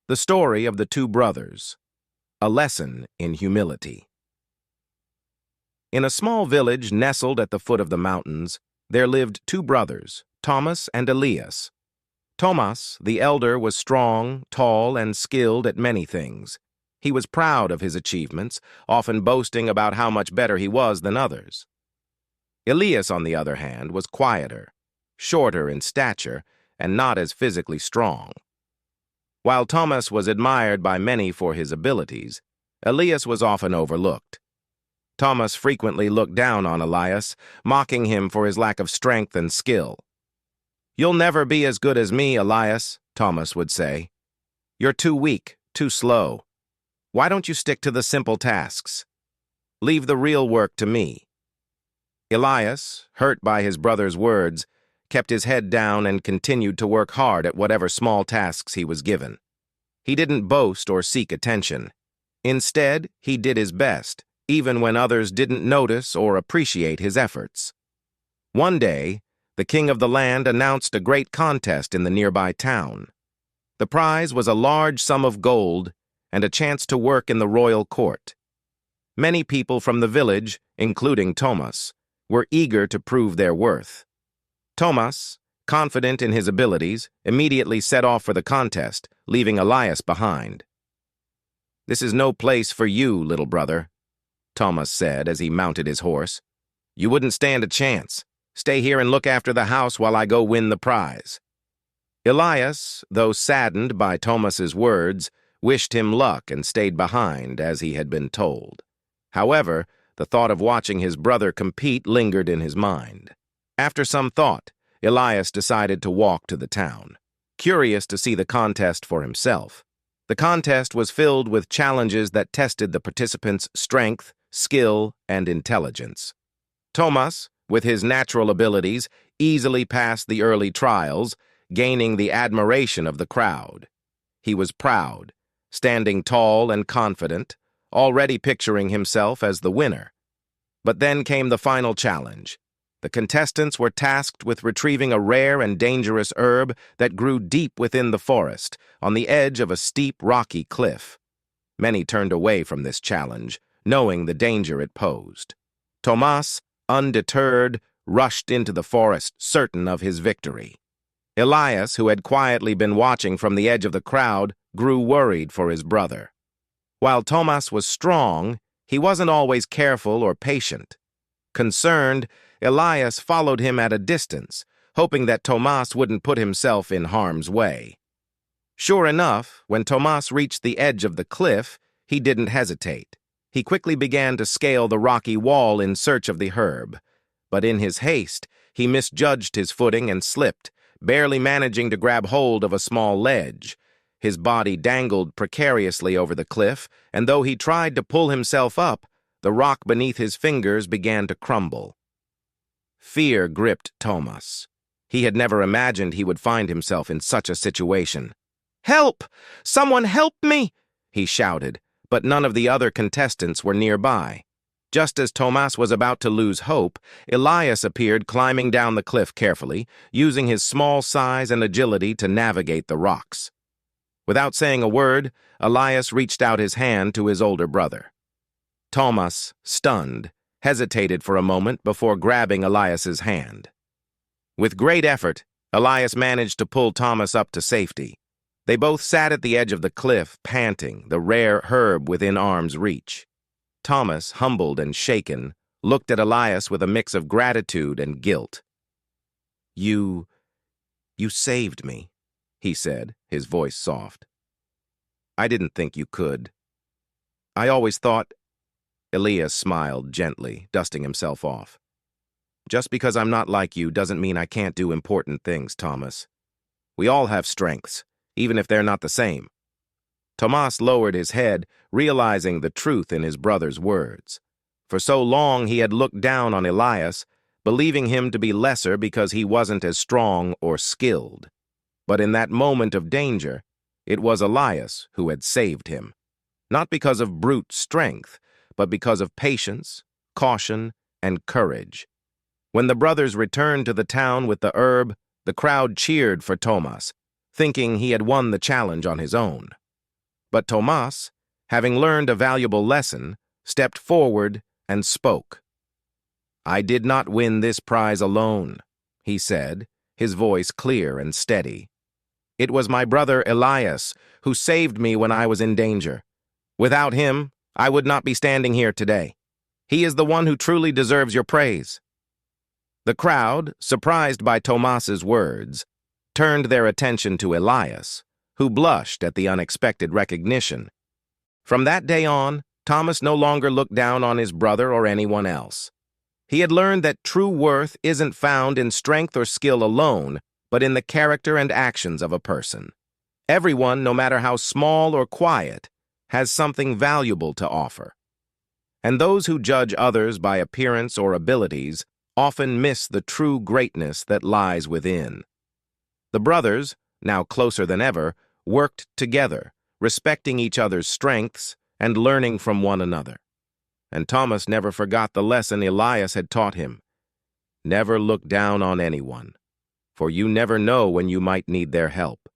The story of the two brothers. A lesson in humility. In a small village nestled at the foot of the mountains, there lived two brothers, Thomas and Elias. Thomas, the elder, was strong, tall, and skilled at many things. He was proud of his achievements, often boasting about how much better he was than others. Elias, on the other hand, was quieter, shorter in stature, and not as physically strong. While Thomas was admired by many for his abilities, Elias was often overlooked. Thomas frequently looked down on Elias, mocking him for his lack of strength and skill. "You'll never be as good as me, Elias," Thomas would say. "You're too weak, too slow. Why don't you stick to the simple tasks? Leave the real work to me." Elias, hurt by his brother's words, kept his head down and continued to work hard at whatever small tasks he was given. He didn't boast or seek attention. Instead, he did his best, even when others didn't notice or appreciate his efforts. One day, the king of the land announced a great contest in the nearby town. The prize was a large sum of gold and a chance to work in the royal court. Many people from the village, including Thomas, were eager to prove their worth. Thomas, confident in his abilities, immediately set off for the contest, leaving Elias behind. "This is no place for you, little brother," Thomas said as he mounted his horse. "You wouldn't stand a chance. Stay here and look after the house while I go win the prize." Elias, though saddened by Thomas's words, wished him luck and stayed behind, as he had been told. However, the thought of watching his brother compete lingered in his mind. After some thought, Elias decided to walk to the town, curious to see the contest for himself. The contest was filled with challenges that tested the participants' strength, skill, and intelligence. Thomas, with his natural abilities, easily passed the early trials, gaining the admiration of the crowd. He was proud, standing tall and confident, already picturing himself as the winner. But then came the final challenge. The contestants were tasked with retrieving a rare and dangerous herb that grew deep within the forest, on the edge of a steep, rocky cliff. Many turned away from this challenge, knowing the danger it posed. Thomas, undeterred, rushed into the forest, certain of his victory. Elias, who had quietly been watching from the edge of the crowd, grew worried for his brother. While Thomas was strong, he wasn't always careful or patient. Concerned, Elias followed him at a distance, hoping that Thomas wouldn't put himself in harm's way. Sure enough, when Thomas reached the edge of the cliff, he didn't hesitate. He quickly began to scale the rocky wall in search of the herb. But in his haste, he misjudged his footing and slipped, barely managing to grab hold of a small ledge. His body dangled precariously over the cliff, and though he tried to pull himself up, the rock beneath his fingers began to crumble. Fear gripped Thomas. He had never imagined he would find himself in such a situation. "Help! Someone help me!" he shouted, but none of the other contestants were nearby. Just as Thomas was about to lose hope, Elias appeared climbing down the cliff carefully, using his small size and agility to navigate the rocks. Without saying a word, Elias reached out his hand to his older brother. Thomas, stunned, hesitated for a moment before grabbing Elias's hand. With great effort, Elias managed to pull Thomas up to safety. They both sat at the edge of the cliff, panting, the rare herb within arm's reach. Thomas, humbled and shaken, looked at Elias with a mix of gratitude and guilt. You saved me," he said, his voice soft. "I didn't think you could. I always thought—" Elias smiled gently, dusting himself off. "Just because I'm not like you doesn't mean I can't do important things, Thomas. We all have strengths, even if they're not the same." Thomas lowered his head, realizing the truth in his brother's words. For so long he had looked down on Elias, believing him to be lesser because he wasn't as strong or skilled. But in that moment of danger, it was Elias who had saved him. Not because of brute strength, but because of patience, caution, and courage. When the brothers returned to the town with the herb, the crowd cheered for Thomas, thinking he had won the challenge on his own. But Tomas, having learned a valuable lesson, stepped forward and spoke. "I did not win this prize alone," he said, his voice clear and steady. "It was my brother Elias who saved me when I was in danger. Without him, I would not be standing here today. He is the one who truly deserves your praise." The crowd, surprised by Tomas's words, turned their attention to Elias, who blushed at the unexpected recognition. From that day on, Thomas no longer looked down on his brother or anyone else. He had learned that true worth isn't found in strength or skill alone, but in the character and actions of a person. Everyone, no matter how small or quiet, has something valuable to offer. And those who judge others by appearance or abilities often miss the true greatness that lies within. The brothers, now closer than ever, worked together, respecting each other's strengths and learning from one another. And Thomas never forgot the lesson Elias had taught him. Never look down on anyone, for you never know when you might need their help.